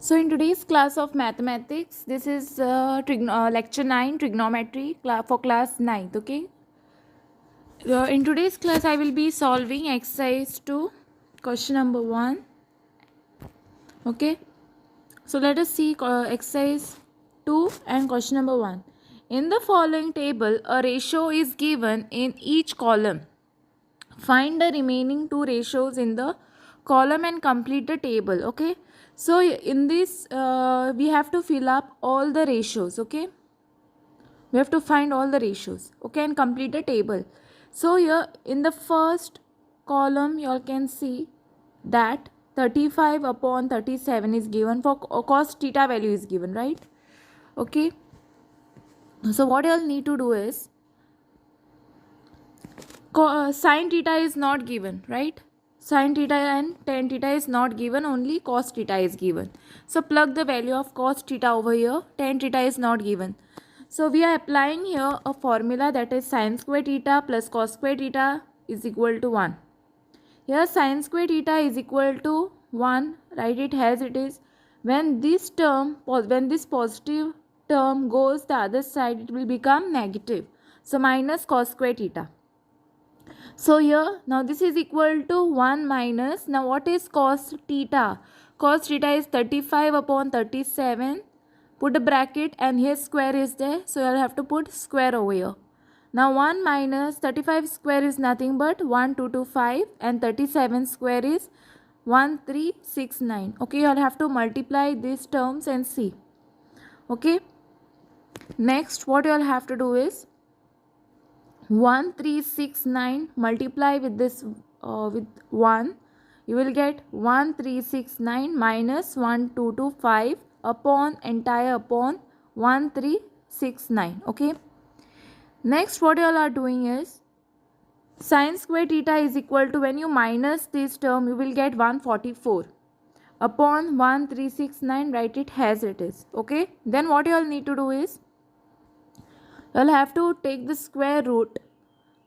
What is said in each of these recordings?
So in today's class of mathematics, this is lecture 9 trigonometry for class 9th. Okay. In today's class, I will be solving exercise 2, question number 1. Okay. So let us see exercise 2 and question number 1. In the following table, a ratio is given in each column. Find the remaining two ratios in the column and complete the table. Okay. So in this we have to fill up all the ratios. Okay, we have to find all the ratios. Okay, and complete the table. So here in the first column you all can see that 35 upon 37 is given. For cos theta value is given, right? Okay, so what you all need to do is sin theta is not given, right? Sin theta and tan theta is not given, only cos theta is given. So plug the value of cos theta over here. Tan theta is not given. So we are applying here a formula, that is sin square theta plus cos square theta is equal to 1. Here sin square theta is equal to 1. Write it as it is. When this positive term goes the other side, it will become negative. So minus cos square theta. So here now this is equal to 1 minus, now what is cos theta? Cos theta is 35 upon 37. Put a bracket and here square is there, so you will have to put square over here. Now 1 minus 35 square is nothing but 1225 and 37 square is 1369. Okay, you all have to multiply these terms and see. Okay, next what you all have to do is 1369 multiply with this with 1, you will get 1369 minus 1225 upon entire upon 1369. Okay, next what you all are doing is sin square theta is equal to, when you minus this term you will get 144 upon 1369. Write it as it is. Okay, then what you all need to do is you will have to take the square root,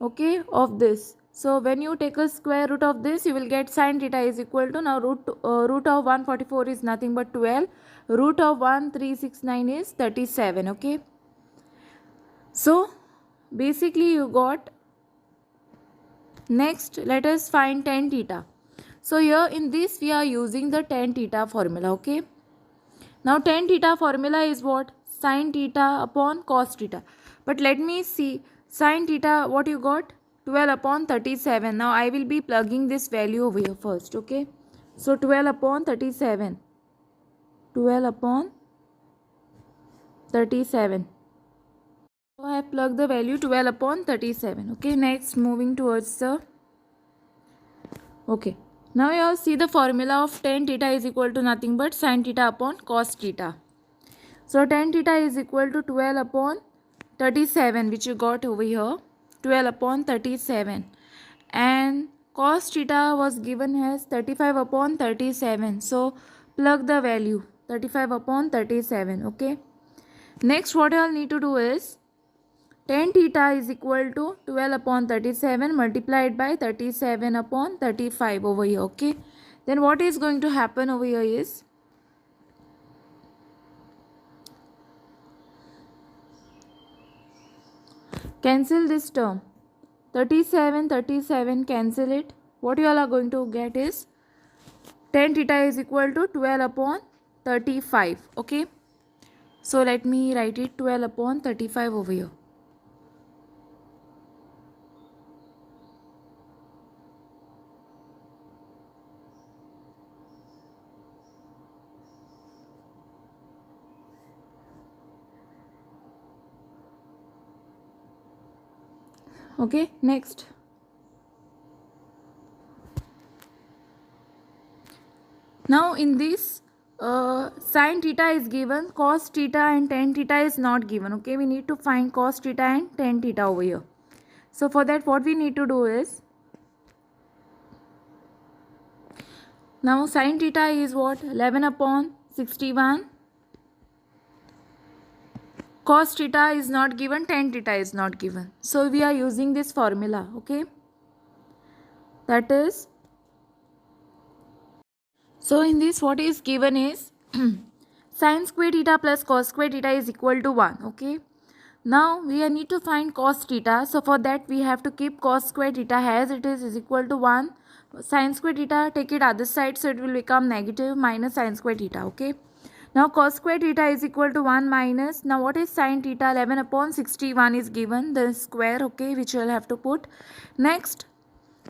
okay, of this. So when you take a square root of this, you will get sin theta is equal to, now root of 144 is nothing but 12. Root of 1369 is 37. Okay, so basically you got. Next let us find tan theta. So here in this we are using the tan theta formula. Okay, now tan theta formula is what? Sin theta upon cos theta. But let me see, sin theta, what you got? 12 upon 37. Now I will be plugging this value over here first. Okay, so 12 upon 37. 12 upon 37. So I have plugged the value 12 upon 37. Okay, next moving towards the. Okay, now you all see the formula of tan theta is equal to nothing but sin theta upon cos theta. So tan theta is equal to 12 upon 37, which you got over here, 12 upon 37, and cos theta was given as 35 upon 37. So plug the value 35 upon 37. Okay, next what you all need to do is tan theta is equal to 12 upon 37 multiplied by 37 upon 35 over here. Okay, then what is going to happen over here is, cancel this term, 37 cancel it. What you all are going to get is tan theta is equal to 12 upon 35. Okay, so let me write it 12 upon 35 over here. Okay, next now in this sin theta is given, cos theta and tan theta is not given. Okay, we need to find cos theta and tan theta over here. So for that what we need to do is, now sin theta is what? 11 upon 61. Cos theta is not given, tan theta is not given. So we are using this formula. Okay, that is, so in this what is given is Sin square theta plus cos square theta is equal to 1. Okay. Now we need to find cos theta. So for that we have to keep cos square theta as it is equal to 1. Sin square theta, take it other side, so it will become negative minus sin square theta. Okay. Now cos square theta is equal to 1 minus. Now what is sin theta? 11 upon 61 is given. The square, okay, which you will have to put. Next,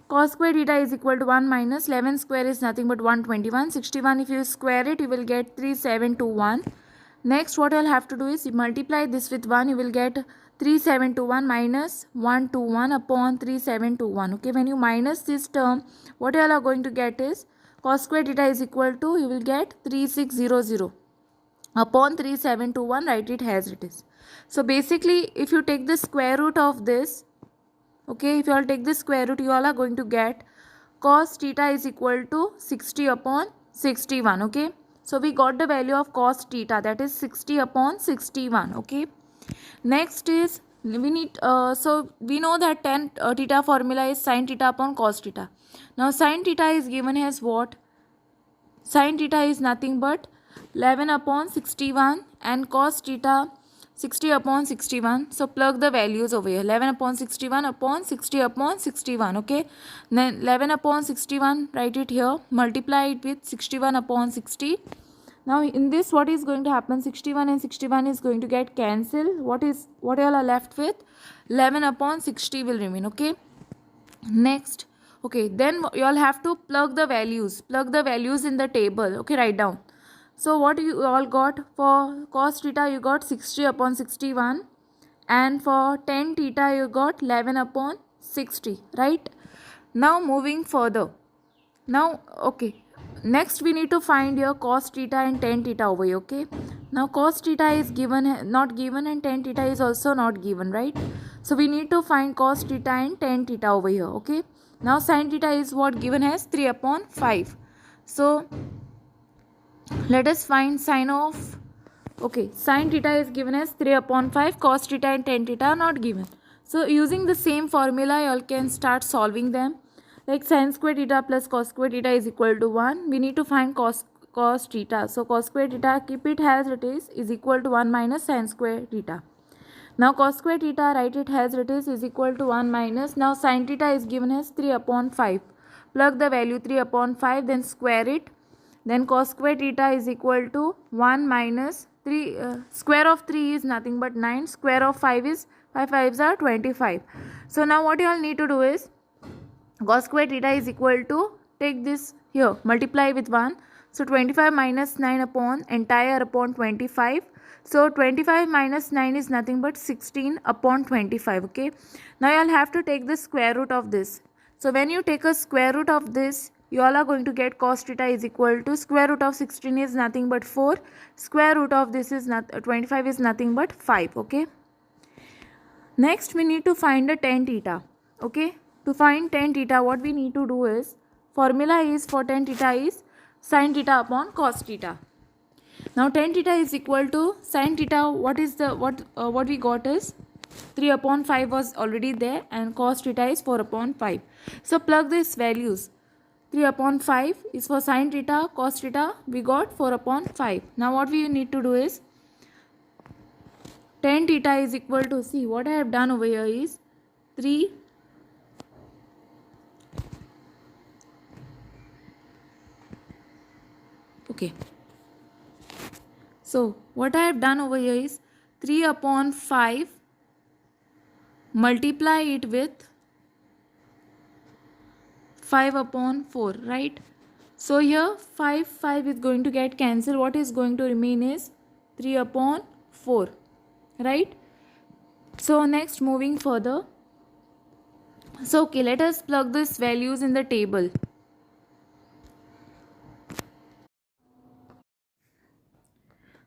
cos square theta is equal to 1 minus 11 square is nothing but 121. 61, if you square it, you will get 3721. Next, what you will have to do is you multiply this with 1, you will get 3721 minus 121 upon 3721. Okay, when you minus this term, what you all are going to get is cos square theta is equal to, you will get 3600 upon 3721, write it as it is. So basically, if you take the square root of this, okay, if you all take the square root, you all are going to get cos theta is equal to 60 upon 61. Okay, so we got the value of cos theta, that is 60 upon 61. Okay, next is we need so we know that tan theta formula is sin theta upon cos theta. Now sin theta is given as what? Sin theta is nothing but 11 upon 61 and cos theta 60 upon 61. So plug the values over here. 11 upon 61 upon 60 upon 61. Okay. Then 11 upon 61, write it here. Multiply it with 61 upon 60. Now in this, what is going to happen? 61 and 61 is going to get cancelled. What all are left with? 11 upon 60 will remain. Okay. Next. Okay, then you all have to plug the values in the table. Okay, write down. So what you all got? For cos theta you got 60 upon 61 and for tan theta you got 11 upon 60, right? Now moving further. Now, okay, next we need to find your cos theta and tan theta over here. Okay, now cos theta is given, not given, and tan theta is also not given, right? So we need to find cos theta and tan theta over here. Okay, now sin theta is what given as 3 upon 5. So let us find sin of, okay, sin theta is given as 3 upon 5, cos theta and tan theta are not given. So using the same formula, you all can start solving them. Like sin square theta plus cos square theta is equal to 1. We need to find cos theta. So cos square theta, keep it as it is equal to 1 minus sin square theta. Now cos square theta, write it as it is equal to 1 minus. Now sin theta is given as 3 upon 5. Plug the value 3 upon 5, then square it. Then cos square theta is equal to 1 minus 3. Square of 3 is nothing but 9. Square of 5 is 5 5s are 25. So now what you all need to do is cos square theta is equal to, take this here, multiply with 1. So 25 minus 9 upon entire upon 25. So 25 minus 9 is nothing but 16 upon 25. Okay. Now you all have to take the square root of this. So when you take a square root of this, you all are going to get cos theta is equal to square root of 16 is nothing but 4. Square root of this is 25 is nothing but 5. Okay. Next we need to find the tan theta. Okay. To find tan theta, what we need to do is, formula is for tan theta is sin theta upon cos theta. Now tan theta is equal to sin theta. What is the what we got is 3 upon 5 was already there, and cos theta is 4 upon 5. So plug these values. 3 upon 5 is for sin theta, cos theta we got 4 upon 5. Now what we need to do is tan theta is equal to, see what I have done over here is 3 okay. So what I have done over here is 3 upon 5 multiply it with 5 upon 4, right? So here 5 is going to get cancelled. What is going to remain is 3 upon 4, right? So next, moving further. So okay, let us plug these values in the table.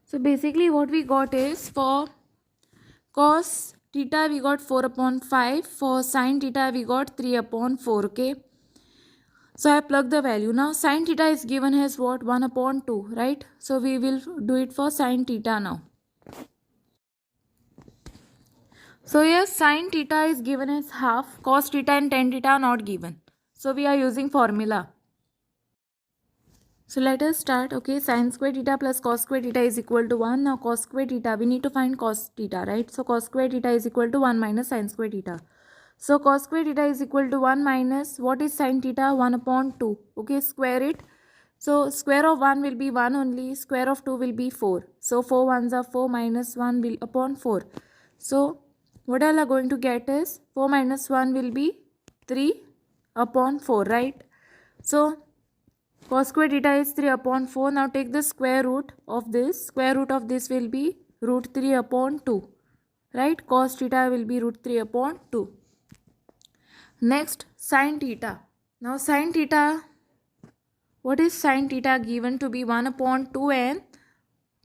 So basically what we got is, for cos theta we got 4 upon 5. For sin theta we got 3 upon 4. Okay. So I plug the value. Now sin theta is given as what? 1 upon 2. Right. So we will do it for sin theta now. So here sin theta is given as half. Cos theta and tan theta are not given. So we are using formula. So let us start. Okay, sin square theta plus cos square theta is equal to 1. Now cos square theta, we need to find cos theta, right? So cos square theta is equal to 1 minus sin square theta. So cos square theta is equal to 1 minus, what is sin theta? 1 upon 2. Okay, square it. So square of 1 will be 1 only, square of 2 will be 4. So 4 ones are 4 minus 1 will upon 4. So what all are going to get is 4 minus 1 will be 3 upon 4, right? So cos square theta is 3 upon 4. Now take the square root of this. Square root of this will be root 3 upon 2. Right? Cos theta will be root 3 upon 2. Next, sin theta. Now sin theta, what is sin theta given to be 1 upon 2 and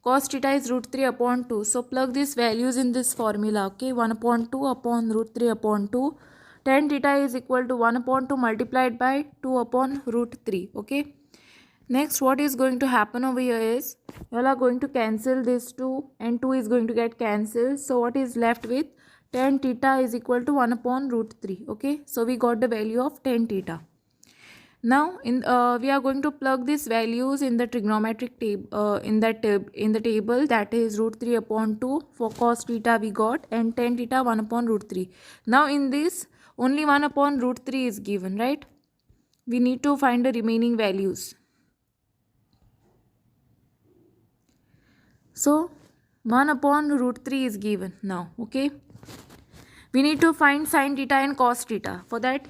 cos theta is root 3 upon 2. So plug these values in this formula. Okay, 1 upon 2 upon root 3 upon 2. Tan theta is equal to 1 upon 2 multiplied by 2 upon root 3. Okay. Next, what is going to happen over here is you all are going to cancel this 2 and 2 is going to get cancelled. So what is left with tan theta is equal to 1 upon root 3. Okay, so we got the value of tan theta. Now we are going to plug these values in the trigonometric table in the table, that is root 3 upon 2 for cos theta we got and tan theta 1 upon root 3. Now in this only 1 upon root 3 is given, right? We need to find the remaining values. So 1 upon root 3 is given now. Okay, we need to find sin theta and cos theta. For that,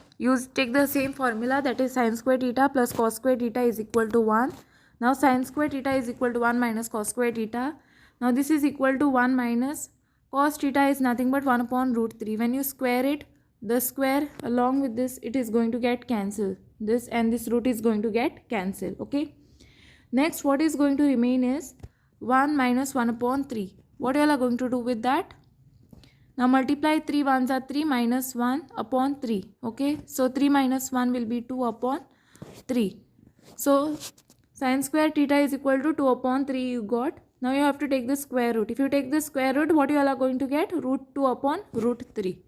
take the same formula, that is sin square theta plus cos square theta is equal to 1. Now sin square theta is equal to 1 minus cos square theta. Now this is equal to 1 minus cos theta is nothing but 1 upon root 3. When you square it, the square along with this, it is going to get cancelled. This and this root is going to get cancelled. Okay. Next, what is going to remain is 1 minus 1 upon 3. What you all are going to do with that? Now multiply 3 ones are 3 minus 1 upon 3. Okay. So 3 minus 1 will be 2 upon 3. So sin square theta is equal to 2 upon 3 you got. Now you have to take the square root. If you take the square root, what you all are going to get? Root 2 upon root 3.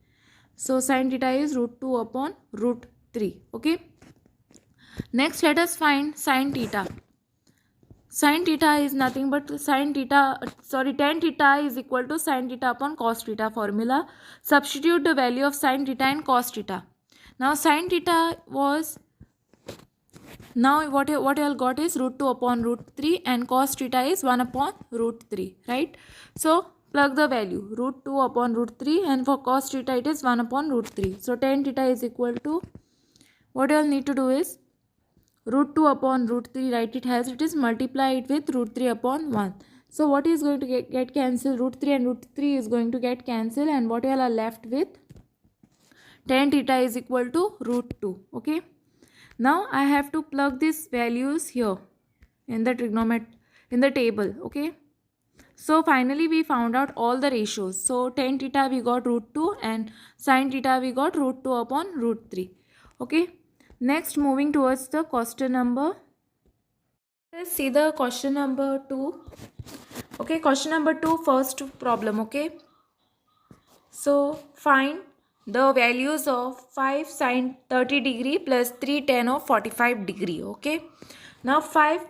So sin theta is root 2 upon root 3. Okay. Next, let us find sin theta. Sin theta is nothing but tan theta is equal to sin theta upon cos theta formula. Substitute the value of sin theta and cos theta. Now sin theta was, now what you all got is root 2 upon root 3 and cos theta is 1 upon root 3, right? So plug the value root 2 upon root 3 and for cos theta it is 1 upon root 3. So tan theta is equal to, what you all need to do is root 2 upon root 3, write it as it is, multiply it with root 3 upon 1. So what is going to get cancelled? Root 3 and root 3 is going to get cancelled and what you all are left with? Tan theta is equal to root 2. Okay. Now I have to plug these values here in the in the table. Okay. So finally we found out all the ratios. So tan theta we got root 2 and sin theta we got root 2 upon root 3. Okay. Next, moving towards the question number. Let's see the question number 2. Okay, question number 2, first problem. Okay. So find the values of 5 sin 30 degree plus 3 tan of 45 degree. Okay. Now 5,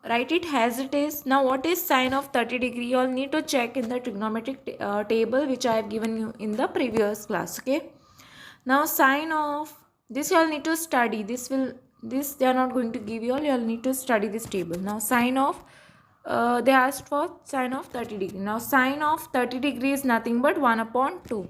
write it as it is. Now what is sin of 30 degree? You all need to check in the trigonometric table which I have given you in the previous class. Okay. Now sin of, this you all need to study. This they are not going to give you all. You all need to study this table. Now sin of, they asked for sin of 30 degree. Now sin of 30 degree is nothing but 1 upon 2.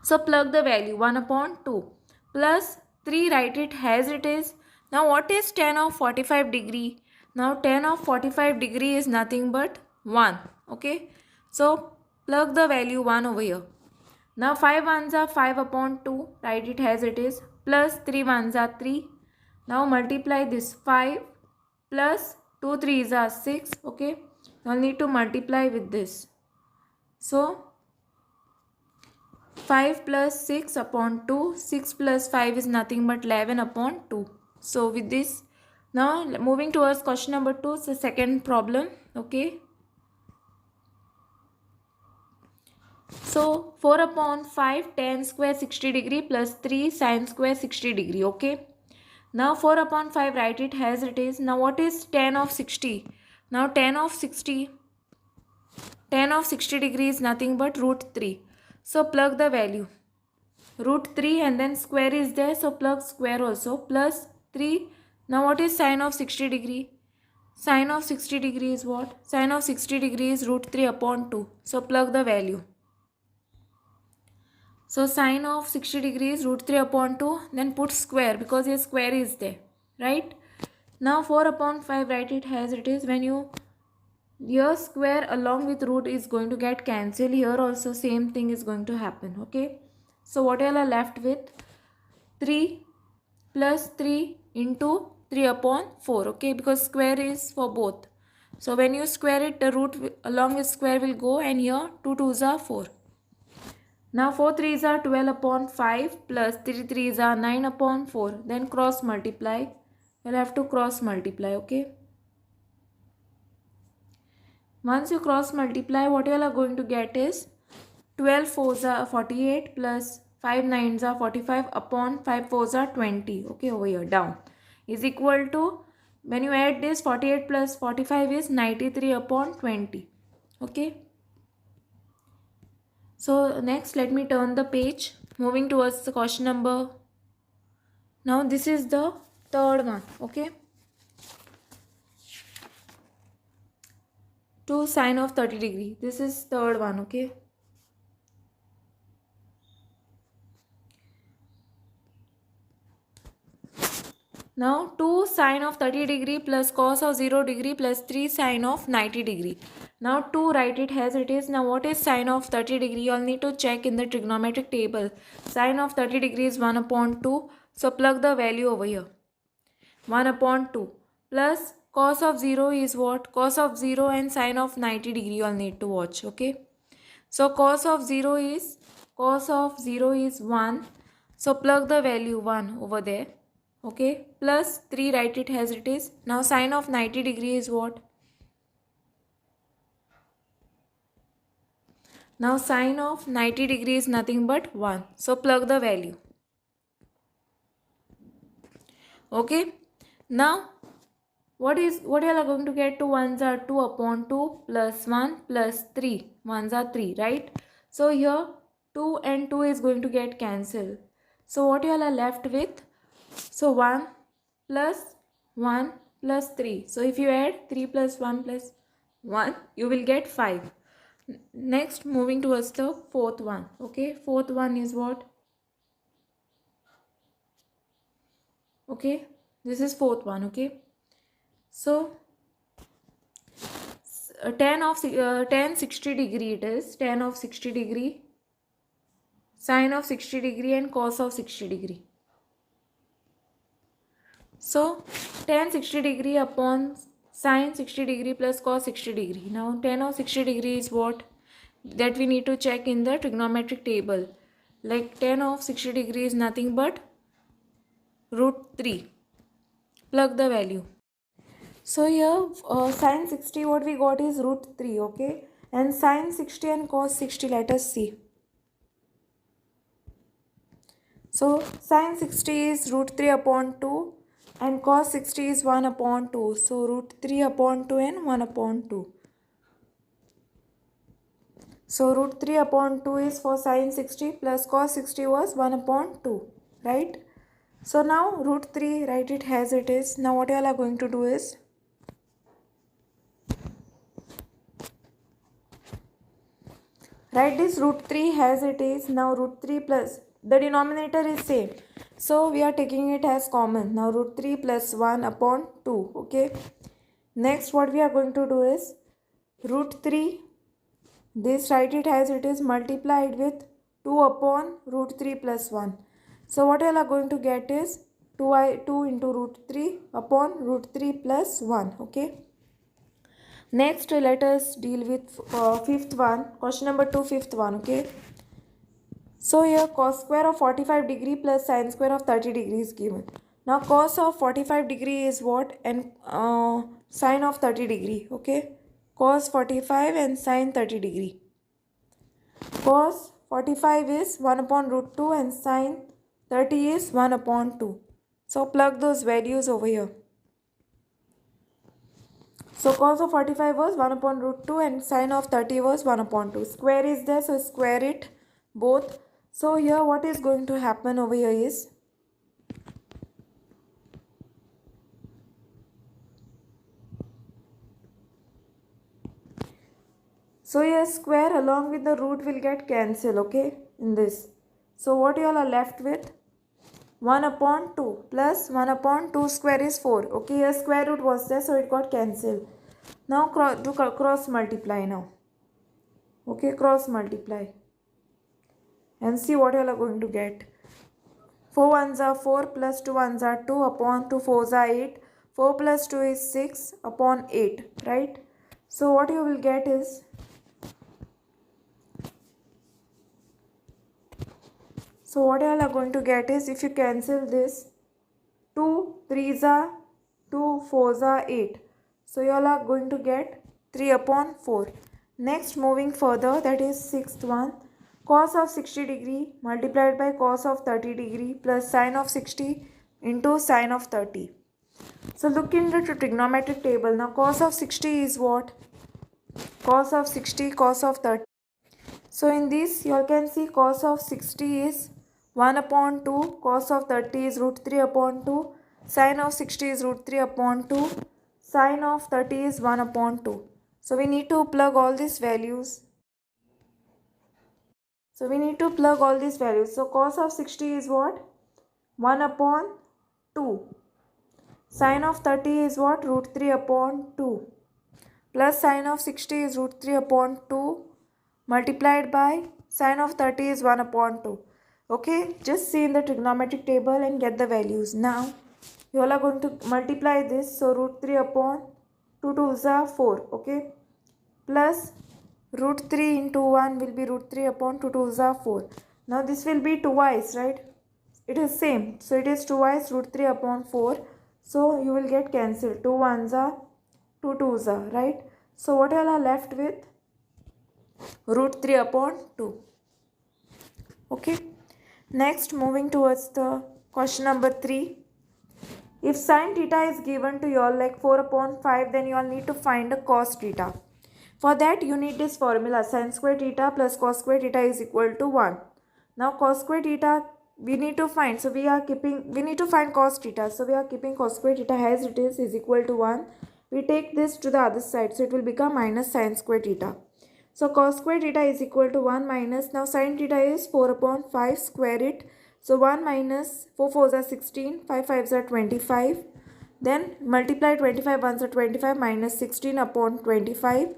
So plug the value 1 upon 2 plus 3, write it as it is. Now what is tan of 45 degree? Now tan of 45 degree is nothing but 1. Okay. So plug the value 1 over here. Now 5 ones are 5 upon 2, write it as it is, plus 3 ones are 3. Now multiply this 5 plus 2 3s are 6. Okay. Now need to multiply with this. So 5 plus 6 upon 2, 6 plus 5 is nothing but 11 upon 2. So with this, now moving towards question number 2, so second problem. Okay. So 4 upon 5 tan square 60 degree plus 3 sin square 60 degree. Okay. Now 4 upon 5, write it as it is. Now what is tan of 60? Now tan of 60 degree is nothing but root 3. So plug the value. Root 3 and then square is there, so plug square also, plus 3. Now what is sine of 60 degree? Sine of 60 degree is what? Sine of 60 degree is root 3 upon 2. So plug the value. So sine of 60 degree is root 3 upon 2. Then put square because your square is there. Right? Now 4 upon 5, write it as it is. When you, your square along with root is going to get cancelled. Here also same thing is going to happen. Okay. So what you are left with? 3 plus 3 into 3 upon 4. Okay. Because square is for both. So when you square it, the root along with square will go, and here 2 2s are 4. Now 4 3s are 12 upon 5 plus 3 3s are 9 upon 4. Then cross multiply. You'll have to cross multiply. Okay. Once you cross multiply, what you are going to get is 12 4s are 48 plus 5 9s are 45 upon 5 4s are 20. Okay, over here down is equal to, when you add this, 48 plus 45 is 93 upon 20. Okay. So next let me turn the page, moving towards the question number. Now this is the third one. Okay. 2 sine of 30 degree. This is third one. Okay. Now 2 sine of 30 degree plus cos of 0 degree plus 3 sine of 90 degree. Now 2, write it as it is. Now what is sine of 30 degree? You all need to check in the trigonometric table. Sine of 30 degree is 1 upon 2. So plug the value over here. 1 upon 2 plus cos of 0 is what? Cos of 0 and sine of 90 degree you all need to watch. Okay. So cos of 0 is 1. So plug the value 1 over there. Okay, plus 3, write it as it is. Now sine of 90 degree is what? Now sine of 90 degree is nothing but 1. So plug the value. Okay. Now what you are going to get? 2 1s are 2 upon 2 plus 1 plus 3. 1s are 3, right? So here 2 and 2 is going to get cancelled. So what you are left with? So 1 plus 1 plus 3. So if you add 3 plus 1 plus 1, you will get 5. Next, moving towards the fourth one. Okay, fourth one is what? Okay, this is fourth one. Okay, so tan 60 degree it is. Tan of 60 degree, sine of 60 degree and cos of 60 degree. So tan 60 degree upon sine 60 degree plus cos 60 degree. Now tan of 60 degree is what? That we need to check in the trigonometric table. Like tan of 60 degree is nothing but root 3. Plug the value. So here sine 60 what we got is root 3. Okay. And sine 60 and cos 60, let us see. So sine 60 is root 3 upon 2. And cos 60 is 1 upon 2. So root 3 upon 2 and 1 upon 2. So root 3 upon 2 is for sine 60 plus cos 60 was 1 upon 2. Right? So now root 3, write it as it is. Now what you all are going to do is, write this root 3 as it is. Now root 3 plus, the denominator is same. So we are taking it as common. Now root 3 plus 1 upon 2. Okay. Next what we are going to do is root 3. This, write it as it is, multiplied with 2 upon root 3 plus 1. So what you all are going to get is 2 into root 3 upon root 3 plus 1. Okay. Next let us deal with fifth one. Question number 2, fifth one. Okay. So here cos square of 45 degree plus sin square of 30 degree is given. Now cos of 45 degree is what? And sin of 30 degree. Okay. Cos 45 and sin 30 degree. Cos 45 is 1 upon root 2 and sin 30 is 1 upon 2. So plug those values over here. So cos of 45 was 1 upon root 2 and sin of 30 was 1 upon 2. Square is there, so square it both. So here what is going to happen over here is, so here square along with the root will get cancelled, okay, in this. So what you all are left with? 1 upon 2 plus 1 upon 2 square is 4. Okay, here square root was there, so it got cancelled. Now cross multiply now. Okay, cross multiply. And see what you all are going to get. 4 ones are 4 plus 2 ones are 2 upon 2 fours are 8. 4 plus 2 is 6 upon 8, right? So what you will get is, so what you all are going to get is, if you cancel this, 2 3s are 2 4s are 8. So you all are going to get 3 upon 4. Next, moving further, that is sixth one. Cos of 60 degree multiplied by cos of 30 degree plus sin of 60 into sin of 30. So look into the trigonometric table. Now cos of 60 is what? Cos of 60, cos of 30. So in this you all can see cos of 60 is 1 upon 2, cos of 30 is root 3 upon 2, sin of 60 is root 3 upon 2, sin of 30 is 1 upon 2. So we need to plug all these values. So cos of 60 is what? 1 upon 2. Sin of 30 is what? Root 3 upon 2. Plus sin of 60 is root 3 upon 2 multiplied by sin of 30 is 1 upon 2. Okay, just see in the trigonometric table and get the values. Now, you all are going to multiply this. So, root 3 upon 2 2s are 4. Okay, plus root 3 into 1 will be root 3 upon 2 2s are 4. Now, this will be twice, right? It is same. So, it is twice root 3 upon 4. So, you will get cancelled. 2 1s are 2 2s are, right? So, what you all are left with? Root 3 upon 2. Okay. Next, moving towards the question number 3. If sin theta is given to you all like 4 upon 5, then you all need to find a cos theta. For that, you need this formula, sin square theta plus cos square theta is equal to 1. Now, cos square theta we need to find. So, we need to find cos theta. So, we are keeping cos square theta as it is equal to 1. We take this to the other side. So, it will become minus sin square theta. So cos square theta is equal to 1 minus, now sin theta is 4 upon 5, square it. So 1 minus 4 4s are 16, 5 5s are 25. Then multiply 25 ones are 25 minus 16 upon 25.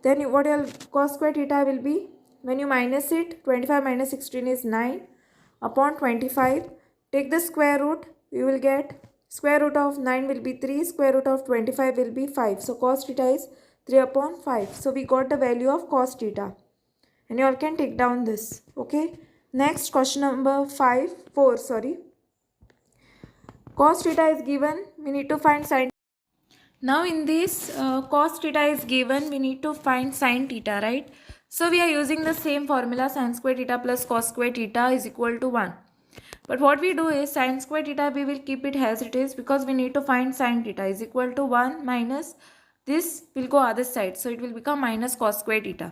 Then what your cos square theta will be? When you minus it, 25 minus 16 is 9 upon 25. Take the square root, you will get square root of 9 will be 3, square root of 25 will be 5. So cos theta is 3 upon 5. So we got the value of cos theta. And you all can take down this. Okay. Next, question number 4. Cos theta is given. We need to find sin. Now in this cos theta is given. We need to find sin theta, right? So we are using the same formula, sin square theta plus cos square theta is equal to 1. But what we do is sin square theta we will keep it as it is because we need to find sin theta is equal to 1 minus this will go other side. So it will become minus cos square theta.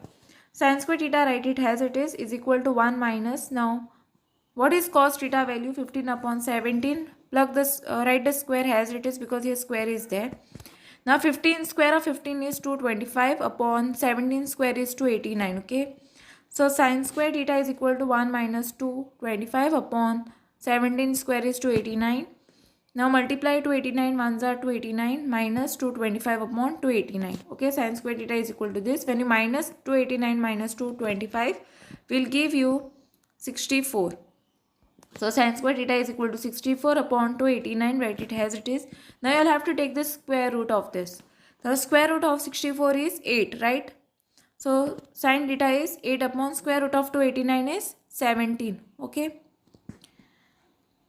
Sin square theta, write it as it is equal to 1 minus. Now what is cos theta value? 15 upon 17. Plug this, write the square as it is because here square is there. Now 15 square of 15 is 225 upon 17 square is 289. Okay. So sin square theta is equal to 1 minus 225 upon 17 square is 289. Now multiply 289 ones are 289 minus 225 upon 289. Okay, sin square theta is equal to this. When you minus 289 minus 225 will give you 64. So sin square theta is equal to 64 upon 289. Write it as it is. Now you will have to take the square root of this. The square root of 64 is 8, right? So sin theta is 8 upon square root of 289 is 17. Okay.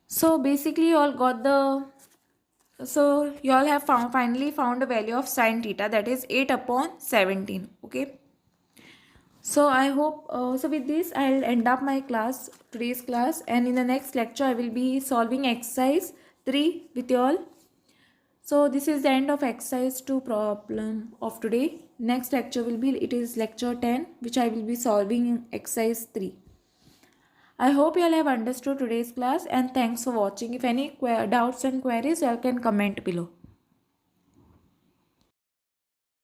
So basically you all got the, so you all have finally found a value of sin theta, that is 8 upon 17. Okay. So I hope, so with this I'll end up my class, today's class, and in the next lecture I will be solving exercise 3 with you all. So this is the end of exercise 2 problem of today. Next lecture will be, it is lecture 10, which I will be solving in exercise 3. I hope you all have understood today's class, and thanks for watching. If any doubts and queries, you all can comment below.